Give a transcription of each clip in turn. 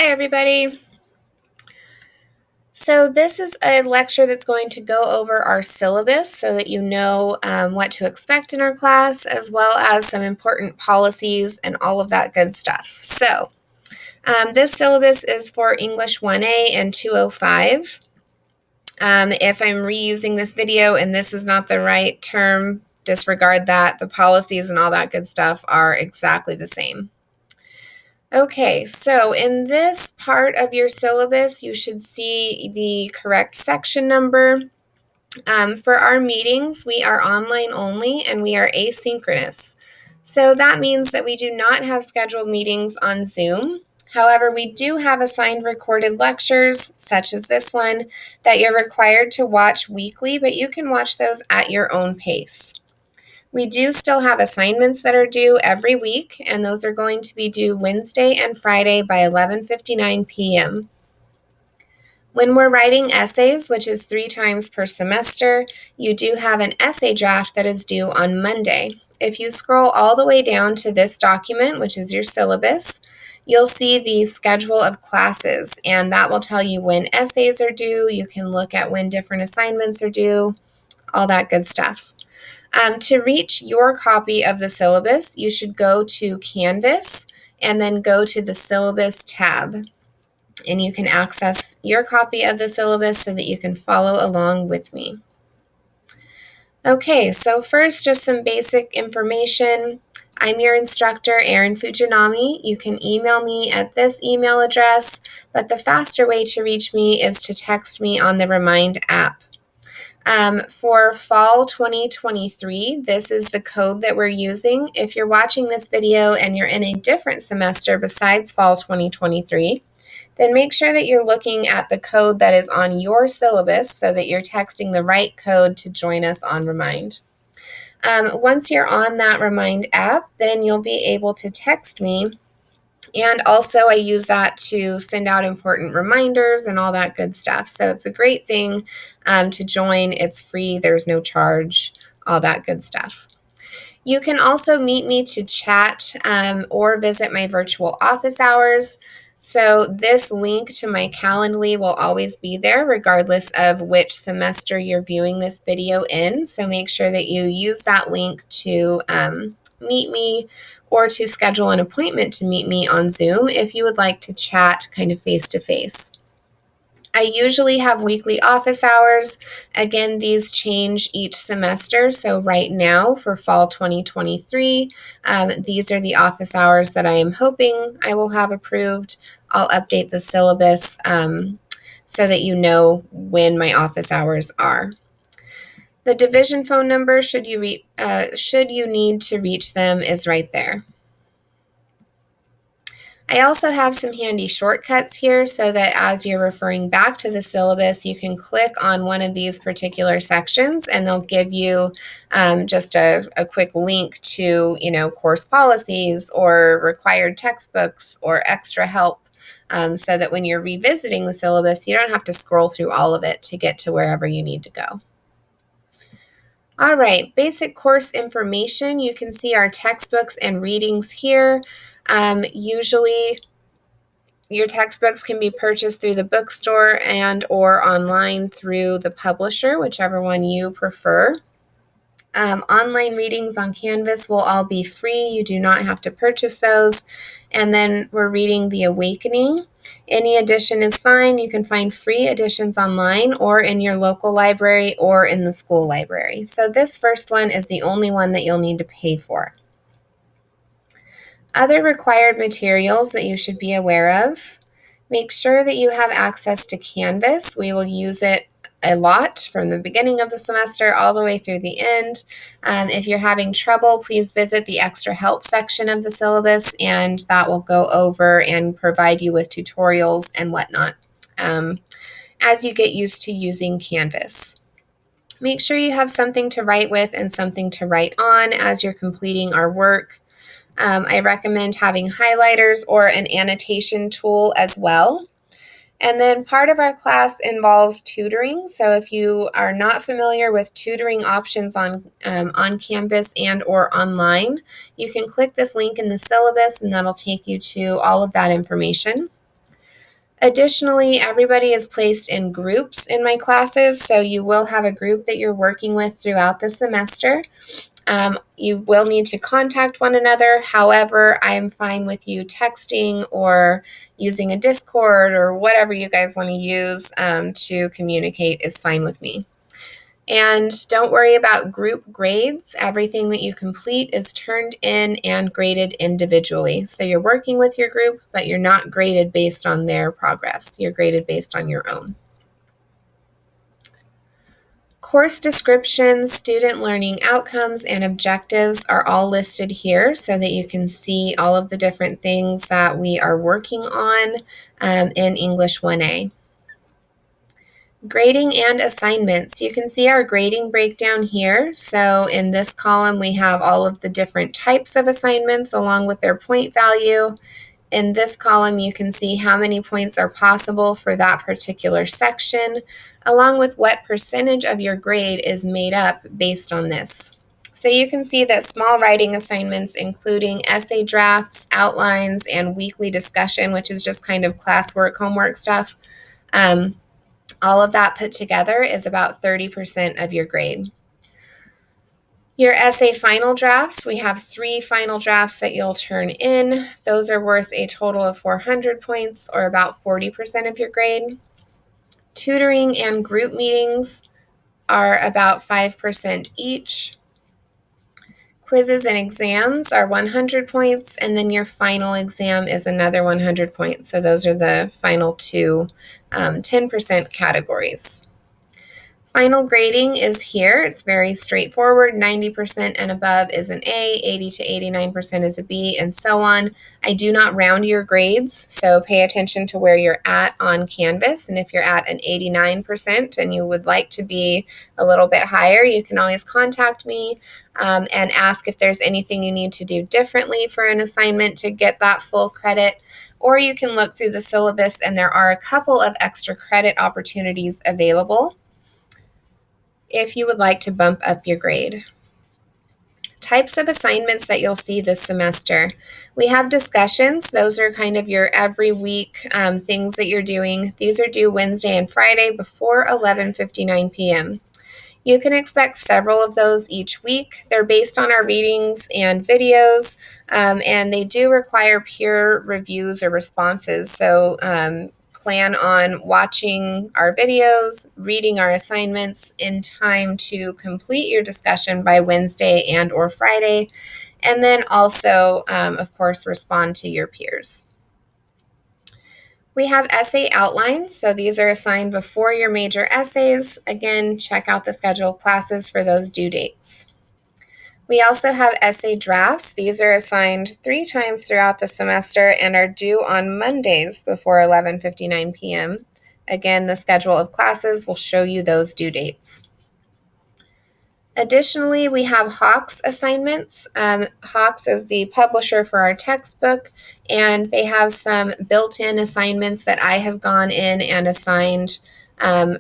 everybody. So this is a lecture that's going to go over our syllabus so that you know what to expect in our class, as well as some important policies and all of that good stuff. So this syllabus is for English 1A and 205. If I'm reusing this video and this is not the right term, disregard that. The policies and all that good stuff are exactly the same. Okay, so in this part of your syllabus, you should see the correct section number. For our meetings, we are online only and we are asynchronous. So that means that we do not have scheduled meetings on Zoom. However, we do have assigned recorded lectures, such as this one, that you're required to watch weekly, but you can watch those at your own pace. We do still have assignments that are due every week, and those are going to be due Wednesday and Friday by 11:59 p.m. When we're writing essays, which is 3 times per semester, you do have an essay draft that is due on Monday. If you scroll all the way down to this document, which is your syllabus, you'll see the schedule of classes, and that will tell you when essays are due. You can look at when different assignments are due, all that good stuff. To reach your copy of the syllabus, you should go to Canvas and then go to the Syllabus tab. And you can access your copy of the syllabus so that you can follow along with me. Okay, so first, just some basic information. I'm your instructor, Erin Fujinami. You can email me at this email address, but the faster way to reach me is to text me on the Remind app. For fall 2023, this is the code that we're using. If you're watching this video and you're in a different semester besides fall 2023, then make sure that you're looking at the code that is on your syllabus so that you're texting the right code to join us on Remind. Once you're on that Remind app, then you'll be able to text me. And also I use that to send out important reminders and all that good stuff. So it's a great thing to join. It's free. There's no charge, all that good stuff. You can also meet me to chat or visit my virtual office hours. So this link to my Calendly will always be there regardless of which semester you're viewing this video in. So make sure that you use that link to meet me or to schedule an appointment to meet me on Zoom if you would like to chat kind of face-to-face. I usually have weekly office hours. Again, these change each semester. So right now for fall 2023, these are the office hours that I am hoping I will have approved. I'll update the syllabus so that you know when my office hours are. The division phone number, should you need to reach them, is right there. I also have some handy shortcuts here so that as you're referring back to the syllabus, you can click on one of these particular sections and they'll give you just a quick link to, course policies or required textbooks or extra help so that when you're revisiting the syllabus, you don't have to scroll through all of it to get to wherever you need to go. All right, basic course information. You can see our textbooks and readings here. Usually your textbooks can be purchased through the bookstore and or online through the publisher, whichever one you prefer. Online readings on Canvas will all be free. You do not have to purchase those. And then we're reading The Awakening. Any edition is fine. You can find free editions online or in your local library or in the school library. So this first one is the only one that you'll need to pay for. Other required materials that you should be aware of. Make sure that you have access to Canvas. We will use it a lot from the beginning of the semester all the way through the end. If you're having trouble, please visit the extra help section of the syllabus, and that will go over and provide you with tutorials and whatnot as you get used to using Canvas. Make sure you have something to write with and something to write on as you're completing our work. I recommend having highlighters or an annotation tool as well. And then part of our class involves tutoring. So if you are not familiar with tutoring options on Canvas and or online, you can click this link in the syllabus and that'll take you to all of that information. Additionally, everybody is placed in groups in my classes, so you will have a group that you're working with throughout the semester. You will need to contact one another. However, I'm fine with you texting or using a Discord or whatever you guys want to use to communicate is fine with me. And don't worry about group grades. Everything that you complete is turned in and graded individually. So you're working with your group, but you're not graded based on their progress. You're graded based on your own. Course descriptions, student learning outcomes, and objectives are all listed here so that you can see all of the different things that we are working on in English 1A. Grading and assignments. You can see our grading breakdown here. So in this column, we have all of the different types of assignments along with their point value. In this column, you can see how many points are possible for that particular section, along with what percentage of your grade is made up based on this. So you can see that small writing assignments, including essay drafts, outlines, and weekly discussion, which is just kind of classwork, homework stuff, all of that put together is about 30% of your grade. Your essay final drafts, we have 3 final drafts that you'll turn in. Those are worth a total of 400 points, or about 40% of your grade. Tutoring and group meetings are about 5% each. Quizzes and exams are 100 points, and then your final exam is another 100 points. So those are the final 2 10% categories. Final grading is here. It's very straightforward. 90% and above is an A, 80 to 89% is a B, and so on. I do not round your grades, so pay attention to where you're at on Canvas. And if you're at an 89% and you would like to be a little bit higher, you can always contact me and ask if there's anything you need to do differently for an assignment to get that full credit. Or you can look through the syllabus, and there are a couple of extra credit opportunities available if you would like to bump up your grade. Types of assignments that you'll see this semester. We have discussions. Those are kind of your every week things that you're doing. These are due Wednesday and Friday before 11:59 p.m. You can expect several of those each week. They're based on our readings and videos, and they do require peer reviews or responses. So plan on watching our videos, reading our assignments in time to complete your discussion by Wednesday and or Friday, and then also, of course, respond to your peers. We have essay outlines, so these are assigned before your major essays. Again, check out the scheduled classes for those due dates. We also have essay drafts. These are assigned 3 times throughout the semester and are due on Mondays before 11:59 p.m. Again, the schedule of classes will show you those due dates. Additionally, we have Hawks assignments. Hawks is the publisher for our textbook, and they have some built-in assignments that I have gone in and assigned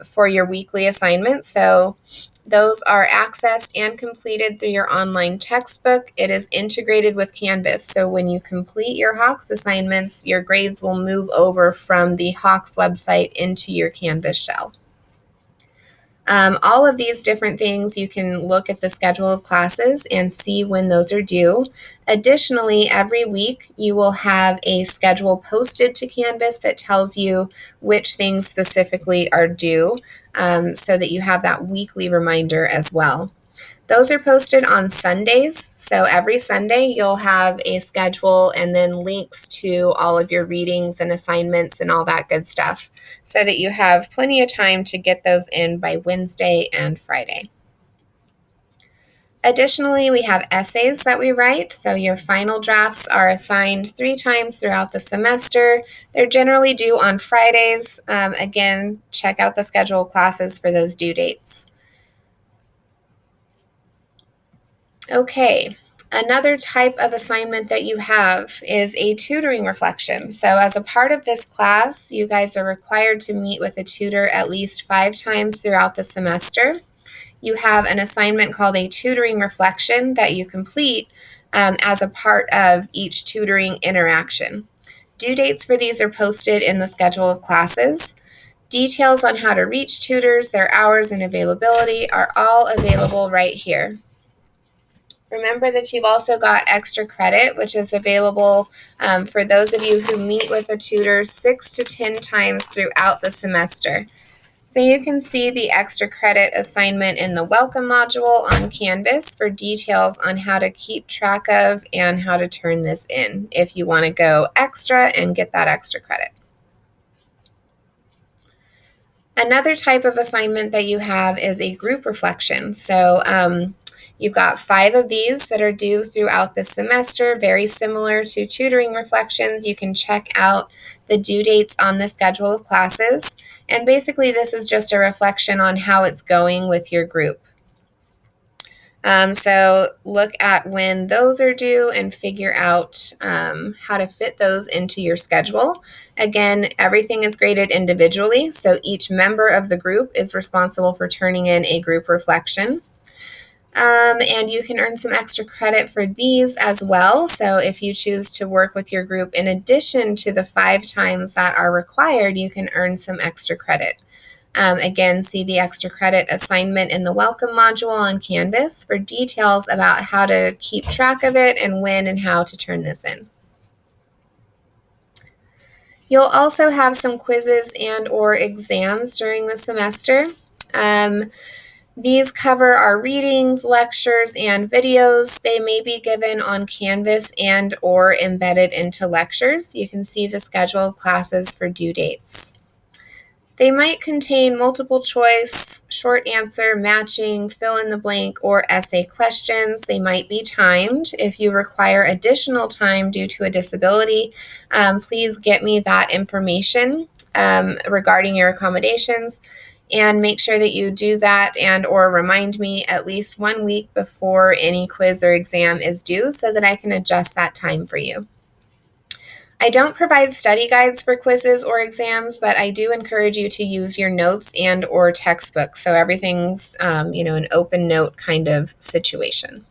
for your weekly assignments. So those are accessed and completed through your online textbook. It is integrated with Canvas. So when you complete your Hawks assignments, your grades will move over from the Hawks website into your Canvas shell. All of these different things, you can look at the schedule of classes and see when those are due. Additionally, every week you will have a schedule posted to Canvas that tells you which things specifically are due, so that you have that weekly reminder as well. Those are posted on Sundays, so every Sunday you'll have a schedule and then links to all of your readings and assignments and all that good stuff, so that you have plenty of time to get those in by Wednesday and Friday. Additionally, we have essays that we write, so your final drafts are assigned 3 times throughout the semester. They're generally due on Fridays. Again, check out the scheduled classes for those due dates. Okay, another type of assignment that you have is a tutoring reflection. So as a part of this class, you guys are required to meet with a tutor at least 5 times throughout the semester. You have an assignment called a tutoring reflection that you complete as a part of each tutoring interaction. Due dates for these are posted in the schedule of classes. Details on how to reach tutors, their hours and availability are all available right here. Remember that you've also got extra credit, which is available for those of you who meet with a tutor 6 to 10 times throughout the semester. So you can see the extra credit assignment in the welcome module on Canvas for details on how to keep track of and how to turn this in if you want to go extra and get that extra credit. Another type of assignment that you have is a group reflection. So you've got 5 of these that are due throughout the semester, very similar to tutoring reflections. You can check out the due dates on the schedule of classes. And basically, this is just a reflection on how it's going with your group. So look at when those are due and figure out how to fit those into your schedule. Again, everything is graded individually, so each member of the group is responsible for turning in a group reflection. And you can earn some extra credit for these as well. So if you choose to work with your group in addition to the 5 times that are required, you can earn some extra credit. Again, see the extra credit assignment in the welcome module on Canvas for details about how to keep track of it and when and how to turn this in. You'll also have some quizzes and or exams during the semester. These cover our readings, lectures, and videos. They may be given on Canvas and or embedded into lectures. You can see the schedule of classes for due dates. They might contain multiple choice, short answer, matching, fill in the blank, or essay questions. They might be timed. If you require additional time due to a disability, please get me that information regarding your accommodations, and make sure that you do that and or remind me at least 1 week before any quiz or exam is due so that I can adjust that time for you. I don't provide study guides for quizzes or exams, but I do encourage you to use your notes and or textbooks. So everything's, an open note kind of situation.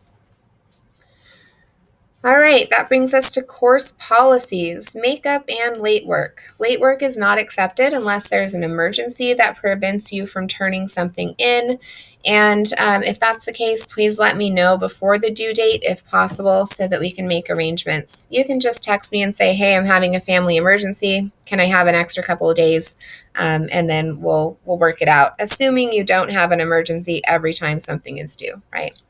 All right, that brings us to course policies, makeup and late work. Late work is not accepted unless there's an emergency that prevents you from turning something in. And if that's the case, please let me know before the due date if possible so that we can make arrangements. You can just text me and say, hey, I'm having a family emergency. Can I have an extra couple of days? And then we'll work it out, assuming you don't have an emergency every time something is due, right?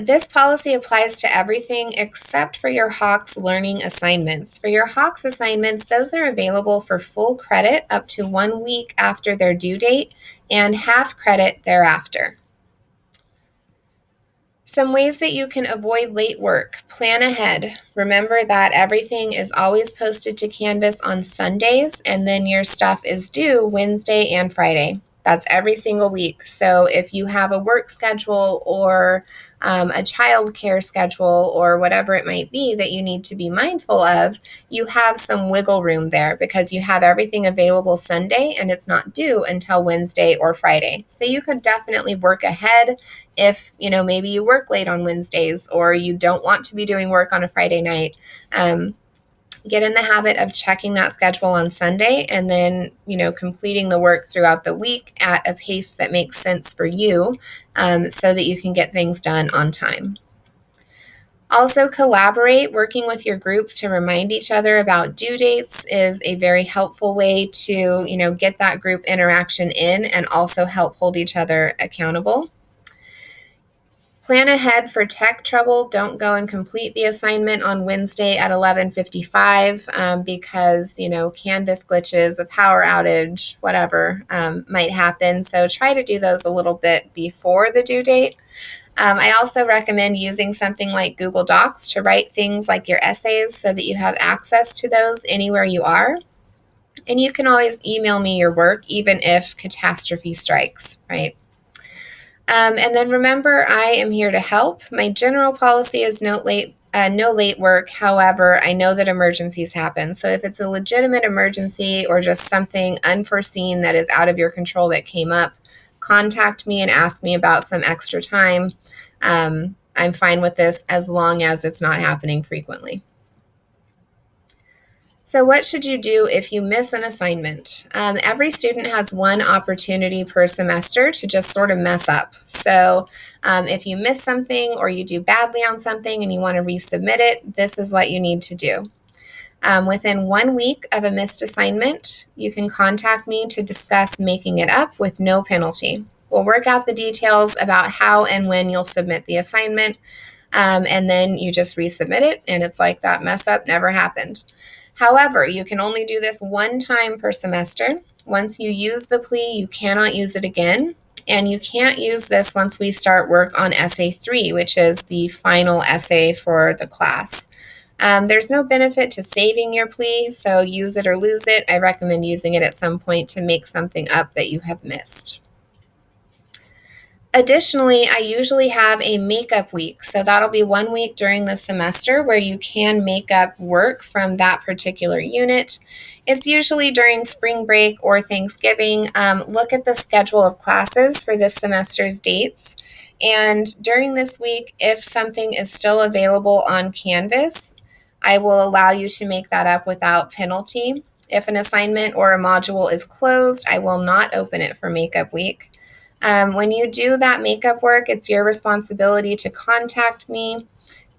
This policy applies to everything except for your Hawks learning assignments. For your Hawks assignments, those are available for full credit up to 1 week after their due date and half credit thereafter. Some ways that you can avoid late work. Plan ahead. Remember that everything is always posted to Canvas on Sundays, and then your stuff is due Wednesday and Friday. That's every single week. So if you have a work schedule or a child care schedule or whatever it might be that you need to be mindful of, you have some wiggle room there because you have everything available Sunday and it's not due until Wednesday or Friday. So you could definitely work ahead if, maybe you work late on Wednesdays or you don't want to be doing work on a Friday night. Get in the habit of checking that schedule on Sunday and then, completing the work throughout the week at a pace that makes sense for you so that you can get things done on time. Also collaborate. Working with your groups to remind each other about due dates is a very helpful way to, get that group interaction in and also help hold each other accountable. Plan ahead for tech trouble. Don't go and complete the assignment on Wednesday at 11:55 because, Canvas glitches, the power outage, whatever might happen. So try to do those a little bit before the due date. I also recommend using something like Google Docs to write things like your essays so that you have access to those anywhere you are. And you can always email me your work even if catastrophe strikes, right? And then remember, I am here to help. My general policy is no late work. However, I know that emergencies happen. So if it's a legitimate emergency or just something unforeseen that is out of your control that came up, contact me and ask me about some extra time. I'm fine with this as long as it's not happening frequently. So what should you do if you miss an assignment? Every student has one opportunity per semester to just sort of mess up. So if you miss something or you do badly on something and you want to resubmit it, this is what you need to do. Within 1 week of a missed assignment, you can contact me to discuss making it up with no penalty. We'll work out the details about how and when you'll submit the assignment, and then you just resubmit it, and it's like that mess up never happened. However, you can only do this one time per semester. Once you use the plea, you cannot use it again. And you can't use this once we start work on essay 3, which is the final essay for the class. There's no benefit to saving your plea, so use it or lose it. I recommend using it at some point to make something up that you have missed. Additionally, I usually have a makeup week, so that'll be 1 week during the semester where you can make up work from that particular unit. It's usually during spring break or Thanksgiving. Look at the schedule of classes for this semester's dates, and during this week, if something is still available on Canvas, I will allow you to make that up without penalty. If an assignment or a module is closed, I will not open it for makeup week. When you do that makeup work, it's your responsibility to contact me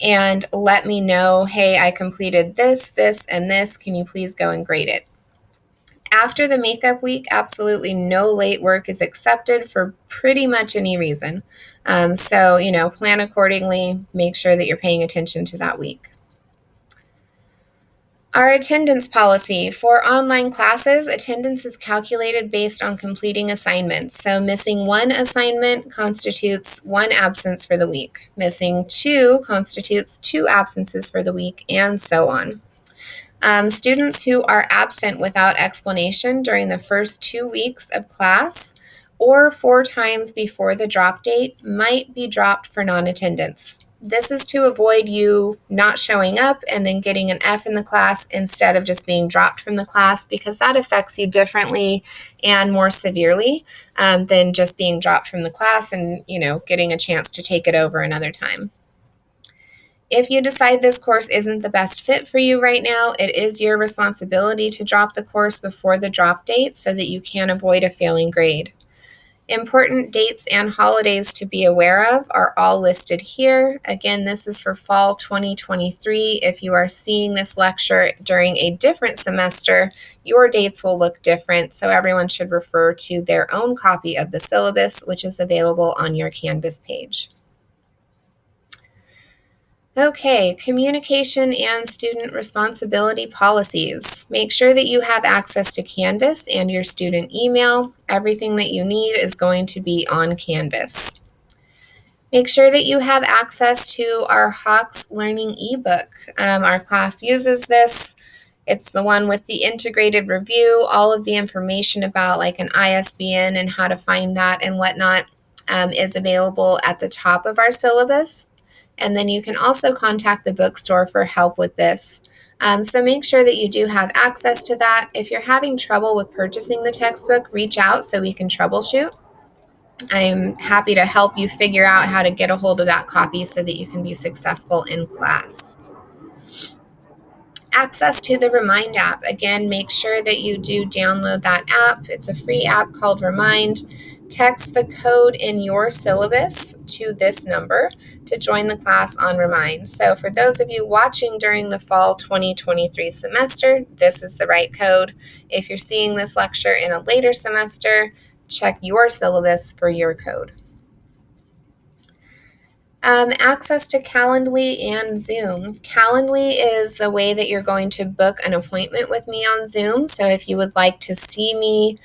and let me know, hey, I completed this, this, and this. Can you please go and grade it? After the makeup week, absolutely no late work is accepted for pretty much any reason. So, plan accordingly. Make sure that you're paying attention to that week. Our attendance policy. For online classes, attendance is calculated based on completing assignments. So missing one assignment constitutes one absence for the week. Missing two constitutes two absences for the week, and so on. Students who are absent without explanation during the first 2 weeks of class or 4 times before the drop date might be dropped for non-attendance. This is to avoid you not showing up and then getting an F in the class instead of just being dropped from the class, because that affects you differently and more severely than just being dropped from the class and, getting a chance to take it over another time. If you decide this course isn't the best fit for you right now, it is your responsibility to drop the course before the drop date so that you can avoid a failing grade. Important dates and holidays to be aware of are all listed here. Again, this is for fall 2023. If you are seeing this lecture during a different semester, your dates will look different, so everyone should refer to their own copy of the syllabus, which is available on your Canvas page. Okay, communication and student responsibility policies. Make sure that you have access to Canvas and your student email. Everything that you need is going to be on Canvas. Make sure that you have access to our Hawks Learning ebook. Our class uses this. It's the one with the integrated review, all of the information about like an ISBN and how to find that and whatnot is available at the top of our syllabus. And then you can also contact the bookstore for help with this. So make sure that you do have access to that. If you're having trouble with purchasing the textbook, reach out so we can troubleshoot. I'm happy to help you figure out how to get a hold of that copy so that you can be successful in class. Access to the Remind app. Again, make sure that you do download that app. It's a free app called Remind. Text the code in your syllabus to this number to join the class on Remind. So for those of you watching during the fall 2023 semester, this is the right code. If you're seeing this lecture in a later semester, check your syllabus for your code. Access to Calendly and Zoom. Calendly is the way that you're going to book an appointment with me on Zoom. So if you would like to see me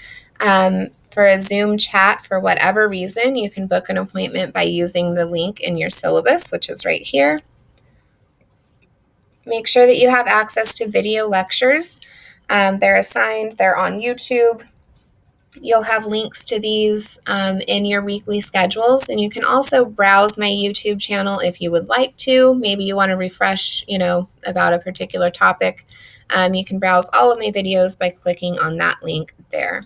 for a Zoom chat for whatever reason, you can book an appointment by using the link in your syllabus, which is right here. Make sure that you have access to video lectures. They're assigned, they're on YouTube. You'll have links to these in your weekly schedules, and you can also browse my YouTube channel if you would like to. Maybe you want to refresh, about a particular topic. You can browse all of my videos by clicking on that link there.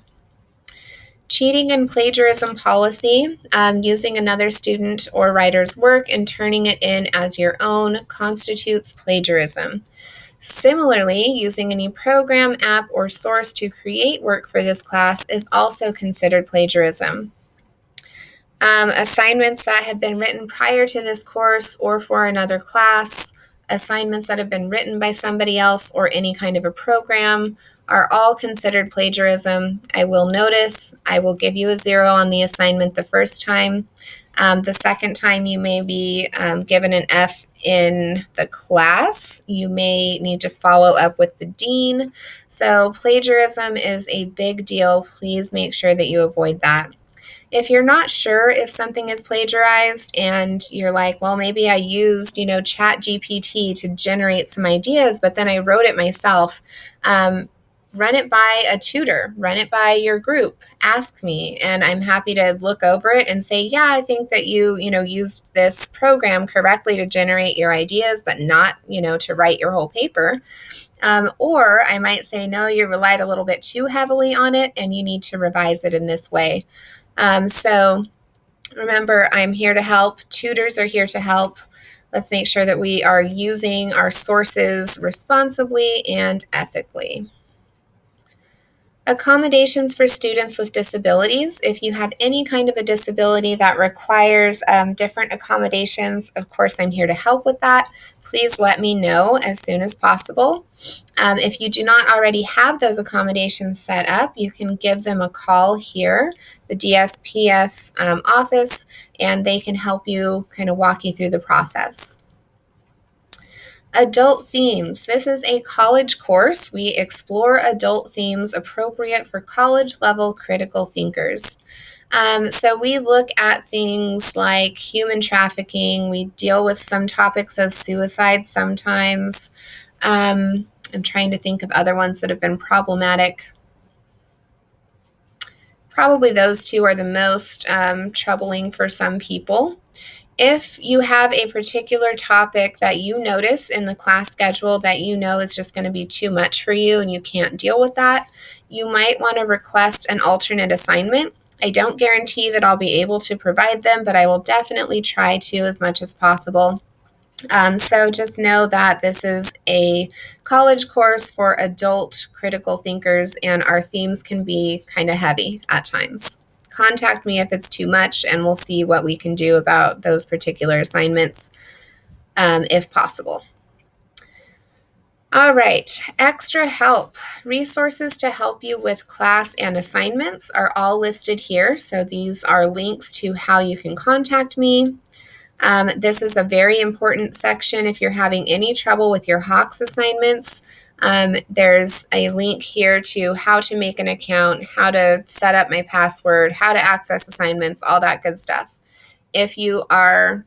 Cheating and plagiarism policy. Using another student or writer's work and turning it in as your own constitutes plagiarism. Similarly, using any program, app, or source to create work for this class is also considered plagiarism. Assignments that have been written prior to this course or for another class, assignments that have been written by somebody else or any kind of a program are all considered plagiarism. I will notice I will give you a 0 on the assignment the first time. The second time you may be given an F in the class. You may need to follow up with the dean. So plagiarism is a big deal. Please make sure that you avoid that. If you're not sure if something is plagiarized and you're like, well, maybe I used, Chat GPT to generate some ideas, but then I wrote it myself, run it by a tutor, run it by your group, ask me, and I'm happy to look over it and say, yeah, I think that you used this program correctly to generate your ideas, but not, to write your whole paper. Or I might say, no, you relied a little bit too heavily on it and you need to revise it in this way. So remember, I'm here to help. Tutors are here to help. Let's make sure that we are using our sources responsibly and ethically. Accommodations for students with disabilities. If you have any kind of a disability that requires different accommodations, of course, I'm here to help with that. Please let me know as soon as possible. If you do not already have those accommodations set up, you can give them a call here, the DSPS office, and they can help you kind of walk you through the process. Adult themes. This is a college course. We explore adult themes appropriate for college-level critical thinkers. So we look at things like human trafficking. We deal with some topics of suicide sometimes. I'm trying to think of other ones that have been problematic. Probably those two are the most troubling for some people. If you have a particular topic that you notice in the class schedule that you know is just going to be too much for you and you can't deal with that, you might want to request an alternate assignment. I don't guarantee that I'll be able to provide them, but I will definitely try to as much as possible. So just know that this is a college course for adult critical thinkers, and our themes can be kind of heavy at times. Contact me if it's too much, and we'll see what we can do about those particular assignments, if possible. All right, extra help. Resources to help you with class and assignments are all listed here. So these are links to how you can contact me. This is a very important section if you're having any trouble with your Hawks assignments. There's a link here to how to make an account, how to set up my password, how to access assignments, all that good stuff. If you are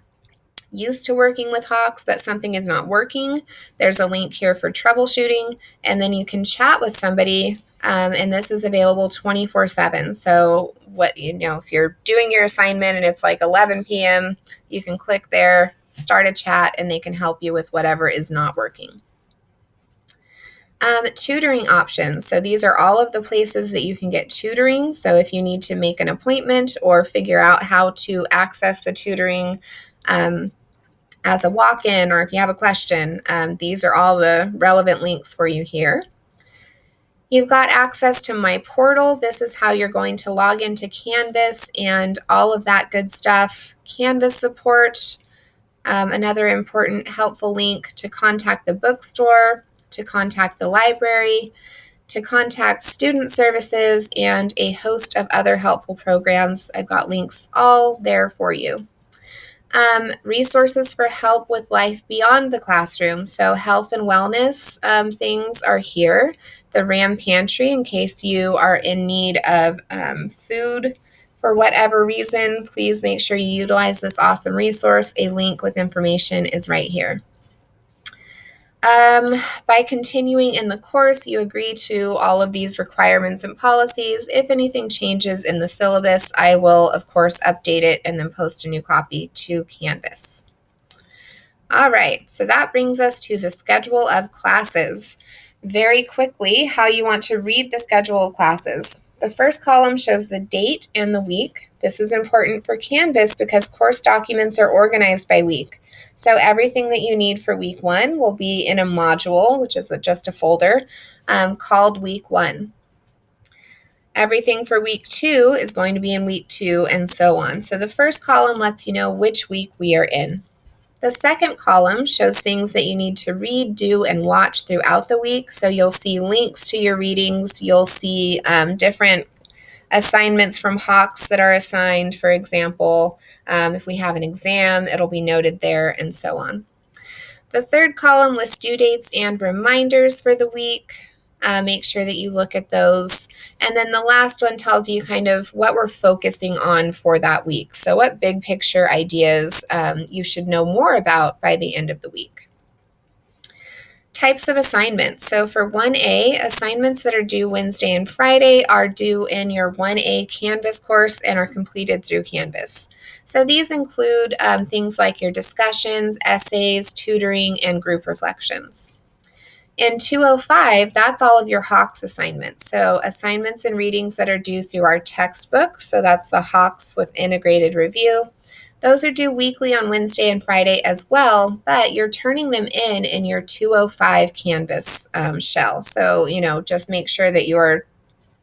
used to working with Hawks but something is not working, there's a link here for troubleshooting, and then you can chat with somebody, and this is available 24/7. So if you're doing your assignment and it's like 11 p.m., you can click there, start a chat, and they can help you with whatever is not working. Tutoring options. So these are all of the places that you can get tutoring. So if you need to make an appointment or figure out how to access the tutoring as a walk-in, or if you have a question, these are all the relevant links for you here. You've got access to my portal. This is how you're going to log into Canvas and all of that good stuff. Canvas support, another important helpful link to contact the bookstore, to contact the library, to contact student services, and a host of other helpful programs. I've got links all there for you. Resources for help with life beyond the classroom. So health and wellness things are here. The RAM Pantry, in case you are in need of food for whatever reason, please make sure you utilize this awesome resource. A link with information is right here. By continuing in the course, you agree to all of these requirements and policies. If anything changes in the syllabus, I will, of course, update it and then post a new copy to Canvas. All right, so that brings us to the schedule of classes. Very quickly, how you want to read the schedule of classes. The first column shows the date and the week. This is important for Canvas because course documents are organized by week. So everything that you need for week 1 will be in a module, which is just a folder, called week 1. Everything for week 2 is going to be in week 2, and so on. So the first column lets you know which week we are in. The second column shows things that you need to read, do, and watch throughout the week. So you'll see links to your readings. You'll see different assignments from Hawks that are assigned, for example. If we have an exam, it'll be noted there, and so on. The third column lists due dates and reminders for the week. Make sure that you look at those. And then the last one tells you kind of what we're focusing on for that week. So what big picture ideas you should know more about by the end of the week. Types of assignments. So for 1A, assignments that are due Wednesday and Friday are due in your 1A Canvas course and are completed through Canvas. So these include things like your discussions, essays, tutoring, and group reflections. In 205, that's all of your Hawks assignments. So assignments and readings that are due through our textbook. So that's the Hawks with integrated review. Those are due weekly on Wednesday and Friday as well, but you're turning them in your 205 Canvas shell. So, just make sure that you're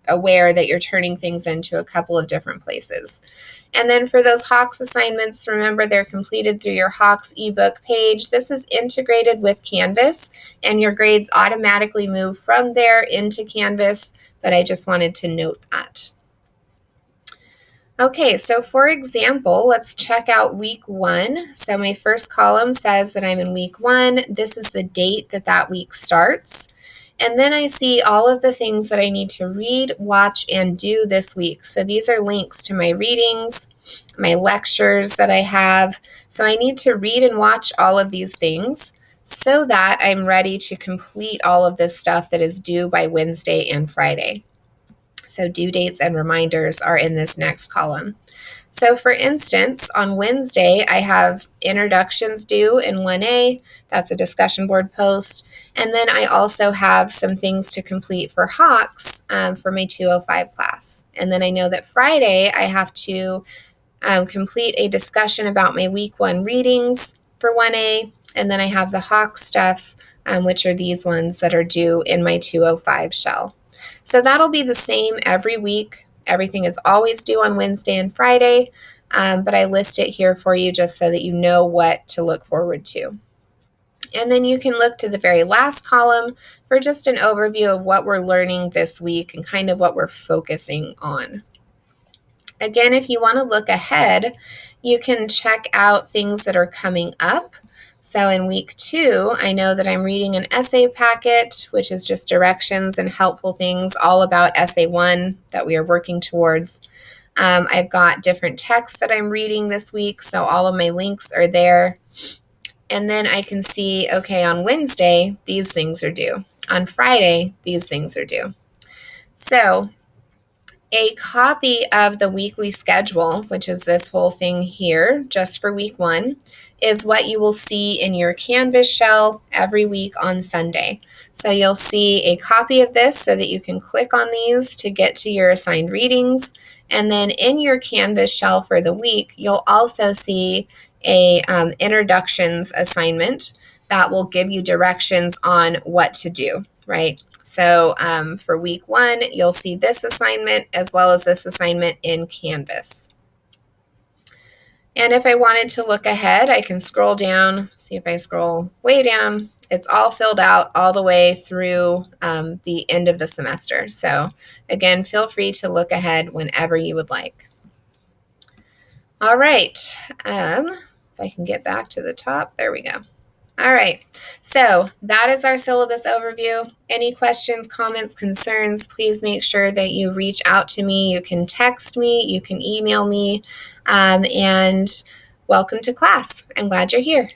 aware that you're turning things into a couple of different places. And then for those Hawks assignments, remember they're completed through your Hawks ebook page. This is integrated with Canvas, and your grades automatically move from there into Canvas, but I just wanted to note that. Okay, so for example, let's check out week 1. So my first column says that I'm in week 1. This is the date that week starts. And then I see all of the things that I need to read, watch, and do this week. So these are links to my readings, my lectures that I have. So I need to read and watch all of these things so that I'm ready to complete all of this stuff that is due by Wednesday and Friday. So due dates and reminders are in this next column. So for instance, on Wednesday, I have introductions due in 1A. That's a discussion board post. And then I also have some things to complete for Hawks for my 205 class. And then I know that Friday, I have to complete a discussion about my week 1 readings for 1A. And then I have the Hawks stuff, which are these ones that are due in my 205 shell. So that'll be the same every week. Everything is always due on Wednesday and Friday, but I list it here for you just so that you know what to look forward to. And then you can look to the very last column for just an overview of what we're learning this week and kind of what we're focusing on. Again, if you want to look ahead, you can check out things that are coming up. So in week 2, I know that I'm reading an essay packet, which is just directions and helpful things all about essay 1 that we are working towards. I've got different texts that I'm reading this week, so all of my links are there. And then I can see, okay, on Wednesday, these things are due. On Friday, these things are due. So a copy of the weekly schedule, which is this whole thing here, just for week 1, is what you will see in your Canvas shell every week on Sunday. So you'll see a copy of this so that you can click on these to get to your assigned readings. And then in your Canvas shell for the week, you'll also see a introductions assignment that will give you directions on what to do, right? So for week 1, you'll see this assignment as well as this assignment in Canvas. And if I wanted to look ahead, I can scroll down, see if I scroll way down. It's all filled out all the way through the end of the semester. So again, feel free to look ahead whenever you would like. All right, if I can get back to the top, there we go. All right, so that is our syllabus overview. Any questions, comments, concerns, please make sure that you reach out to me. You can text me, you can email me, and welcome to class. I'm glad you're here.